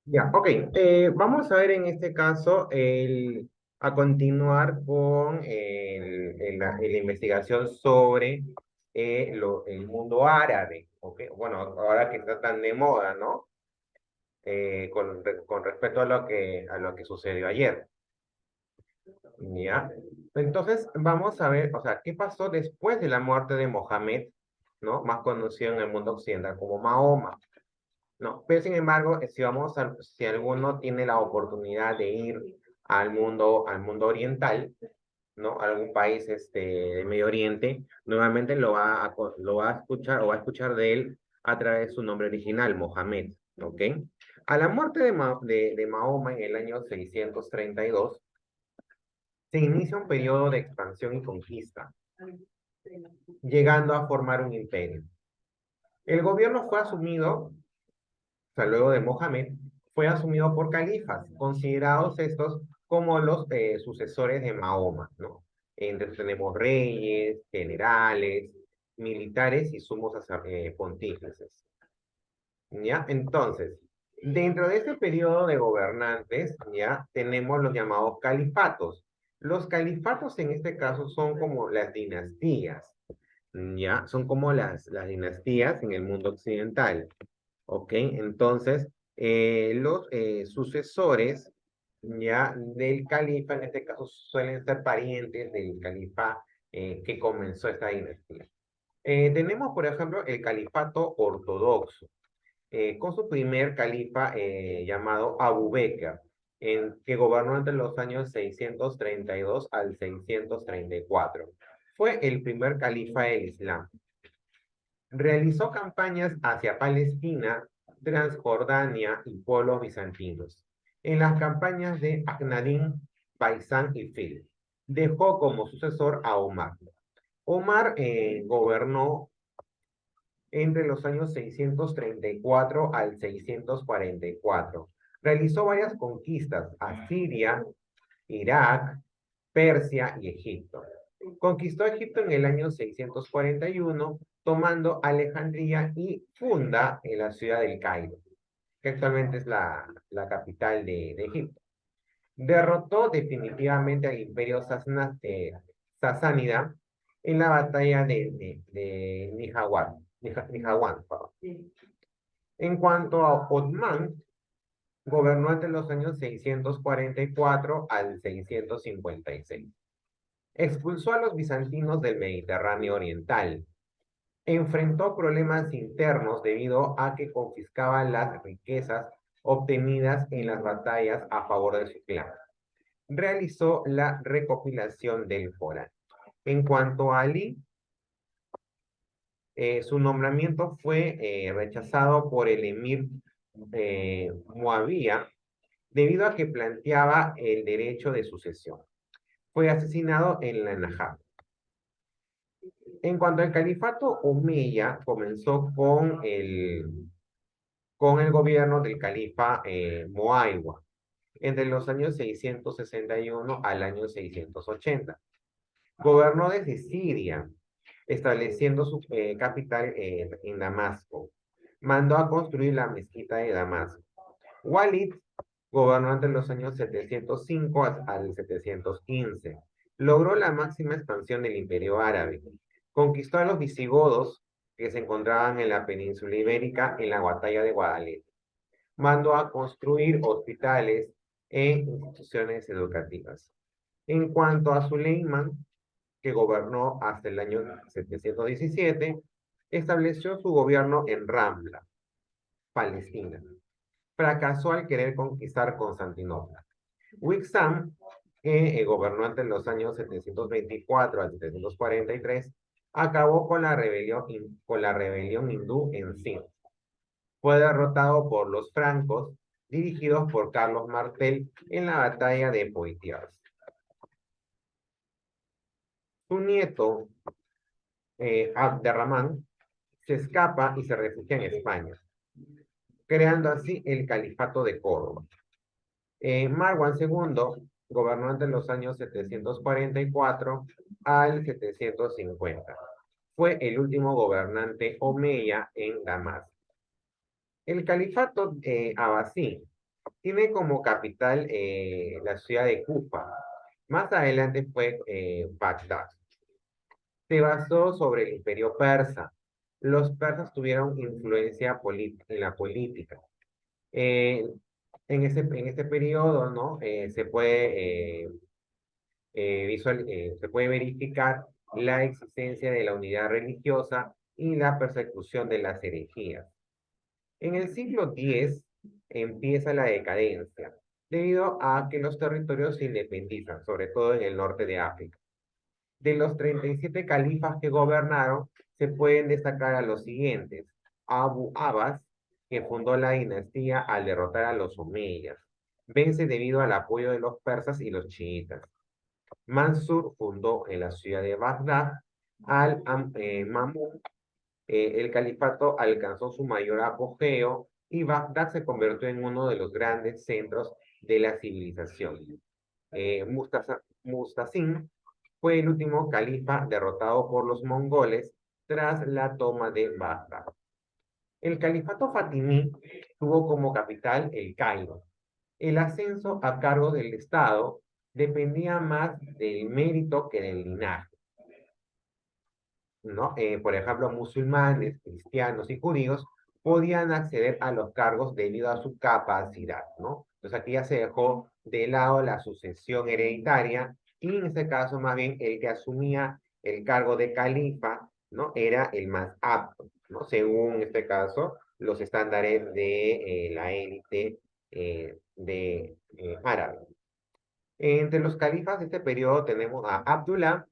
Ya, ok. Vamos a ver en este caso a continuar con la investigación sobre el mundo árabe. ¿Ok? Bueno, ahora que está tan de moda, ¿no? Con respecto a lo que sucedió ayer. ¿Ya? Entonces, vamos a ver, o sea, ¿qué pasó después de la muerte de Mohammed, ¿no? Más conocido en el mundo occidental como Mahoma. No, pero sin embargo, si alguno tiene la oportunidad de ir al mundo oriental, ¿no? A algún país de Medio Oriente, nuevamente lo va a escuchar o va a escuchar de él a través de su nombre original, Mohammed, ¿ok? A la muerte de Mahoma en el año 632, se inicia un periodo de expansión y conquista, llegando a formar un imperio. El gobierno fue asumido, o sea, luego de Mohammed, fue asumido por califas, considerados estos como los sucesores de Mahoma, ¿no? Entonces tenemos reyes, generales, militares y pontífices, ¿ya? Entonces, dentro de este periodo de gobernantes, ¿ya? Tenemos los llamados califatos. Los califatos en este caso son como las dinastías, ¿ya? Son como las dinastías en el mundo occidental. ¿Ok? Entonces, los sucesores ya del califa, en este caso, suelen ser parientes del califa que comenzó esta dinastía. Tenemos, por ejemplo, el califato ortodoxo, con su primer califa llamado Abu Bekr, que gobernó entre los años 632 al 634. Fue el primer califa del Islam. Realizó campañas hacia Palestina, Transjordania y pueblos bizantinos. En las campañas de Aknadín, Baisán y Fil, dejó como sucesor a Omar. Omar gobernó entre los años 634 al 644. Realizó varias conquistas a Siria, Irak, Persia y Egipto. Conquistó Egipto en el año 641, tomando Alejandría y funda en la ciudad del Cairo, que actualmente es la capital de Egipto. Derrotó definitivamente al imperio sasánida en la batalla de Nihawan, perdón. En cuanto a Otman, gobernó entre los años 644 al 656. Expulsó a los bizantinos del Mediterráneo Oriental. Enfrentó problemas internos debido a que confiscaba las riquezas obtenidas en las batallas a favor de su clan. Realizó la recopilación del Corán. En cuanto a Ali, su nombramiento fue rechazado por el emir Muawiyah debido a que planteaba el derecho de sucesión. Fue asesinado en la Najaf. En cuanto al califato omeya, comenzó con el gobierno del califa Muaywa entre los años 661 al año 680. Gobernó desde Siria, estableciendo su capital en Damasco. Mandó a construir la mezquita de Damasco. Walid gobernó entre los años 705 al 715. Logró la máxima expansión del imperio árabe. Conquistó a los visigodos que se encontraban en la península ibérica en la batalla de Guadalete. Mandó a construir hospitales e instituciones educativas. En cuanto a Suleiman, que gobernó hasta el año 717, estableció su gobierno en Ramla, Palestina. Fracasó al querer conquistar Constantinopla. Wixam, que gobernó entre los años 724 al 743, acabó con la rebelión hindú en Sind. Fue derrotado por los francos, dirigidos por Carlos Martel en la batalla de Poitiers. Su nieto, Abderramán, se escapa y se refugia en España, creando así el Califato de Córdoba. Marwan II gobernó entre los años 744 al 750. fue el último gobernante omeya en Damasco. El califato abasí tiene como capital la ciudad de Kufa. Más adelante fue Bagdad. Se basó sobre el imperio persa. Los persas tuvieron influencia en la política. Eh, en este periodo, ¿no? Se puede verificar la existencia de la unidad religiosa y la persecución de las herejías. En el siglo X empieza la decadencia, debido a que los territorios se independizan, sobre todo en el norte de África. De los 37 califas que gobernaron, se pueden destacar a los siguientes. Abu Abbas, que fundó la dinastía al derrotar a los omeyas. Vence debido al apoyo de los persas y los chiitas. Mansur fundó en la ciudad de Bagdad al-Mamun. El califato alcanzó su mayor apogeo y Bagdad se convirtió en uno de los grandes centros de la civilización. Mustasim fue el último califa derrotado por los mongoles tras la toma de Bagdad. El califato fatimí tuvo como capital el Cairo. El ascenso a cargo del Estado dependía más del mérito que del linaje, ¿no? Por ejemplo, musulmanes, cristianos y judíos podían acceder a los cargos debido a su capacidad, ¿no? Entonces aquí ya se dejó de lado la sucesión hereditaria y en este caso más bien el que asumía el cargo de califa, ¿no? Era el más apto, ¿no? Según en este caso los estándares de la élite árabe. Entre los califas de este periodo tenemos a Abdullah,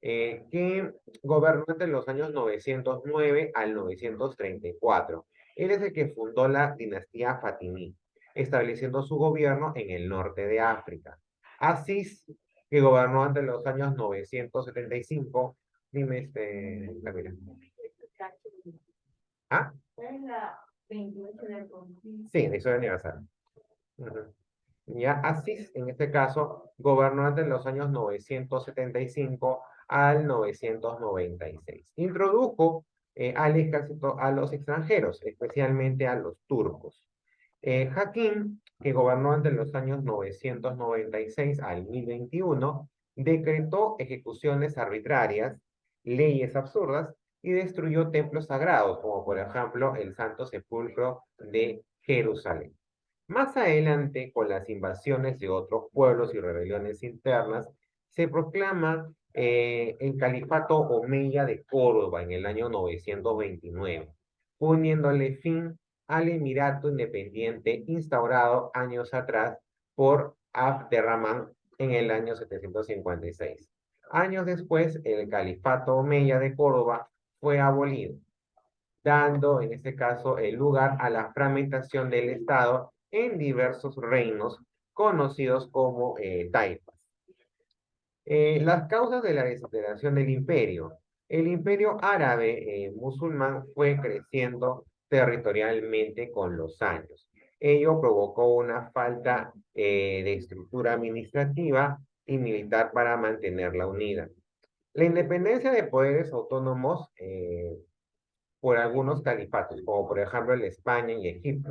que gobernó entre los años 909 al 934. Él es el que fundó la dinastía Fatimí, estableciendo su gobierno en el norte de África. Asís, que gobernó entre los años 975. Dime, mira. ¿Ah? Es la 28 del Sí, de historia universal. Ujú. Ya Asís, en este caso, gobernó entre los años 975 al 996. Introdujo al ejército a los extranjeros, especialmente a los turcos. Hakim, que gobernó entre los años 996 al 1021, decretó ejecuciones arbitrarias, leyes absurdas y destruyó templos sagrados, como por ejemplo el Santo Sepulcro de Jerusalén. Más adelante, con las invasiones de otros pueblos y rebeliones internas, se proclama el califato omeya de Córdoba en el año 929, poniéndole fin al emirato independiente instaurado años atrás por Abderramán en el año 756. Años después, el califato omeya de Córdoba fue abolido, dando en este caso el lugar a la fragmentación del Estado en diversos reinos conocidos como taifas. Las causas de la desintegración del imperio. El imperio árabe musulmán fue creciendo territorialmente con los años. Ello provocó una falta de estructura administrativa y militar para mantenerla unida. La independencia de poderes autónomos por algunos califatos, como por ejemplo el España y Egipto.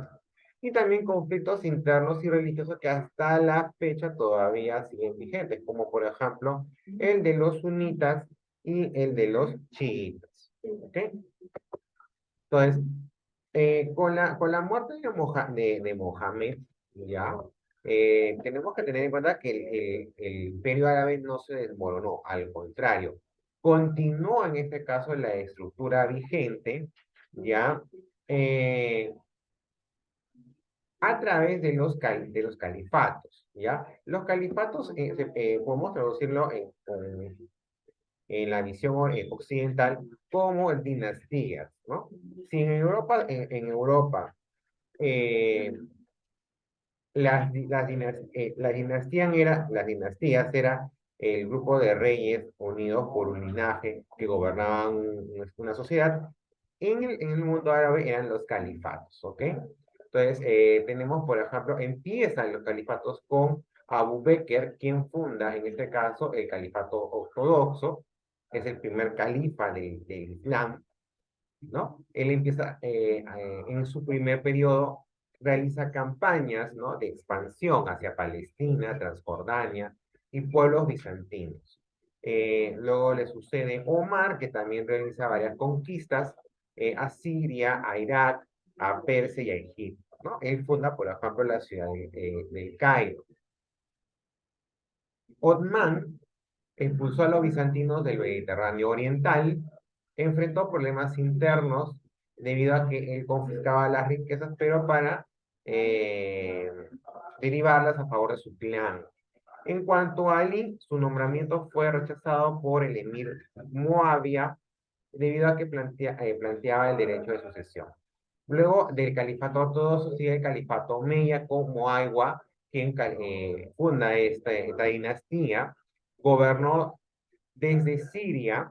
Y también conflictos internos y religiosos que hasta la fecha todavía siguen vigentes, como por ejemplo el de los sunitas y el de los chiitas. ¿Ok? Entonces, con la muerte de Mohammed, ya, tenemos que tener en cuenta que el imperio árabe no se desmoronó, al contrario, continuó en este caso la estructura vigente, ya, a través de de los califatos, ya. Los califatos, podemos traducirlo en la visión occidental como dinastías, ¿no? Si en Europa, eh, las dinastías era el grupo de reyes unidos por un linaje que gobernaban una sociedad. En el mundo árabe eran los califatos, ¿ok? Entonces, tenemos, por ejemplo, empiezan los califatos con Abu Bakr, quien funda, en este caso, el califato ortodoxo, es el primer califa del Islam, ¿no? Él empieza, en su primer periodo, realiza campañas, ¿no? De expansión hacia Palestina, Transjordania y pueblos bizantinos. Luego le sucede Omar, que también realiza varias conquistas a Siria, a Irak, a Persia y a Egipto, ¿no? Él funda, por ejemplo, la ciudad del Cairo. Otmán expulsó a los bizantinos del Mediterráneo Oriental, enfrentó problemas internos debido a que él confiscaba las riquezas, pero para eh, derivarlas a favor de su clan. En cuanto a Ali, su nombramiento fue rechazado por el emir Moabia debido a que planteaba el derecho de sucesión. Luego del califato ortodoxo sigue el califato omeya con Muaywa, quien funda esta dinastía, gobernó desde Siria,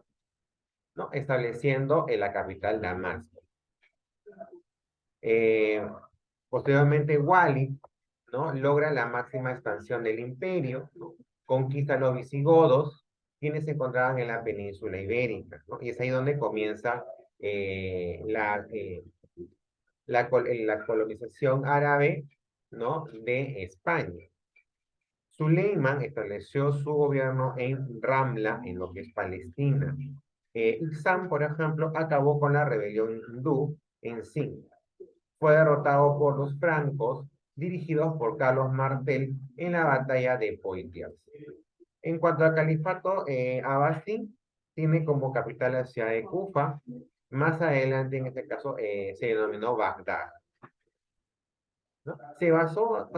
¿no? Estableciendo en la capital Damasco. Eh, Posteriormente, Walid, ¿no? Logra la máxima expansión del imperio, ¿no? Conquista a los visigodos, quienes se encontraban en la península ibérica, ¿no? Y es ahí donde comienza la colonización árabe, ¿no? De España. Suleiman estableció su gobierno en Ramla, en lo que es Palestina. Iqsam, por ejemplo, acabó con la rebelión hindú en Sind. Fue derrotado por los francos, dirigidos por Carlos Martel en la batalla de Poitiers. En cuanto al califato abbasí, tiene como capital la ciudad de Kufa. Más adelante, en este caso, se denominó Bagdad, ¿no? Se basó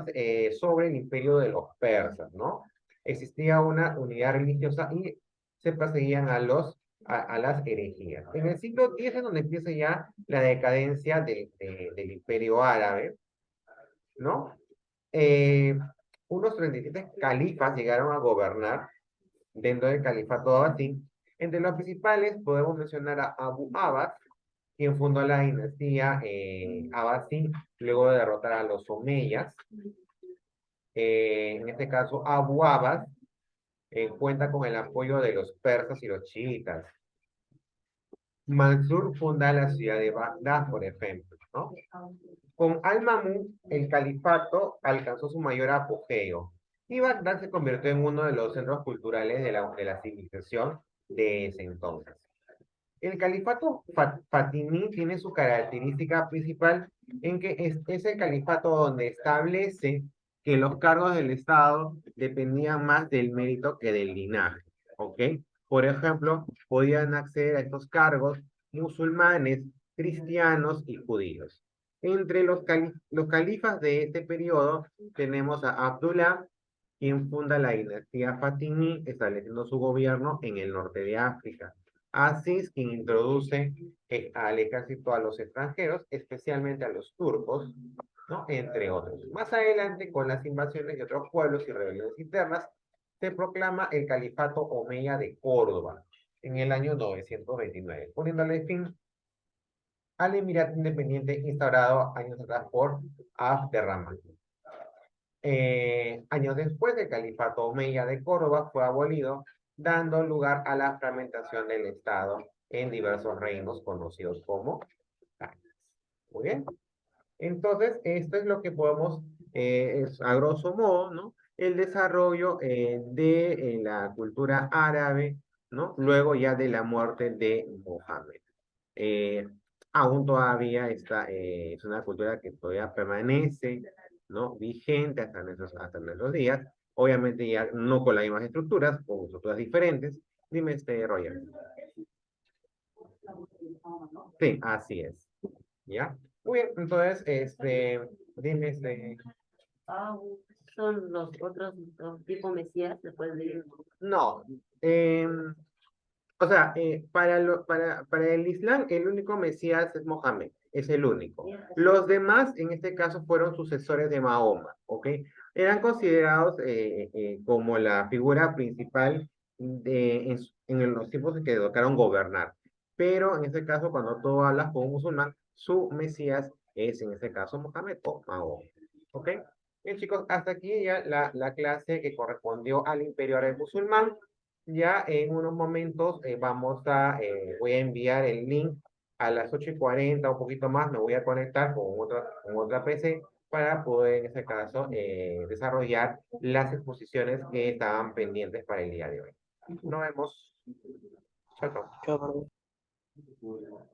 sobre el imperio de los persas, ¿no? Existía una unidad religiosa y se perseguían a las herejías. En el siglo X es donde empieza ya la decadencia del imperio árabe, ¿no? Eh, Unos 37 califas llegaron a gobernar dentro del califato abbasí. Entre los principales podemos mencionar a Abu Abbas, quien fundó la dinastía abbasí luego de derrotar a los omeyas. En este caso, Abu Abbas cuenta con el apoyo de los persas y los chiitas. Mansur funda la ciudad de Bagdad, por ejemplo, ¿no? Con Al-Mamun, el califato alcanzó su mayor apogeo y Bagdad se convirtió en uno de los centros culturales de la civilización de ese entonces. El califato fatimí tiene su característica principal en que es el califato donde establece que los cargos del Estado dependían más del mérito que del linaje, ¿ok? Por ejemplo, podían acceder a estos cargos musulmanes, cristianos y judíos. Entre los califas de este periodo tenemos a Abdullah, quien funda la dinastía fatimí, estableciendo su gobierno en el norte de África. Aziz, quien introduce al ejército a los extranjeros, especialmente a los turcos, ¿no? Entre otros. Más adelante, con las invasiones de otros pueblos y rebeliones internas, se proclama el califato omeya de Córdoba en el año 929, poniéndole fin al emirato independiente instaurado años atrás por Abderramán. Años después, el califato omeya de Córdoba fue abolido, dando lugar a la fragmentación del Estado en diversos reinos conocidos como Khanates. Muy bien. Entonces, esto es lo que podemos, es, a grosso modo, ¿no? El desarrollo de la cultura árabe, ¿no? Luego ya de la muerte de Mohammed. Eh, Aún todavía es una cultura que todavía permanece, ¿no? Vigente hasta nuestros días. Obviamente ya no con las mismas estructuras, con estructuras diferentes. Dime, Roger. Sí, así es. ¿Ya? Muy bien, entonces, dime, Ah, son los otros dos tipo Mesías, se puede decir. no, o sea, para el Islam, el único Mesías es Mohammed, es el único. Los demás, en este caso, fueron sucesores de Mahoma, ¿ok? Eran considerados como la figura principal en los tiempos en que tocaron gobernar. Pero en este caso, cuando tú hablas con un musulmán, su Mesías es, en este caso, Mohammed o Mahoma, ¿ok? Bien, chicos, hasta aquí ya la clase que correspondió al Imperio Árabe Musulmán. Ya en unos momentos voy a enviar el link a las 8:40, un poquito más, me voy a conectar con otra PC para poder, en ese caso, desarrollar las exposiciones que estaban pendientes para el día de hoy. Nos vemos. Chao, chao. Chao, profe.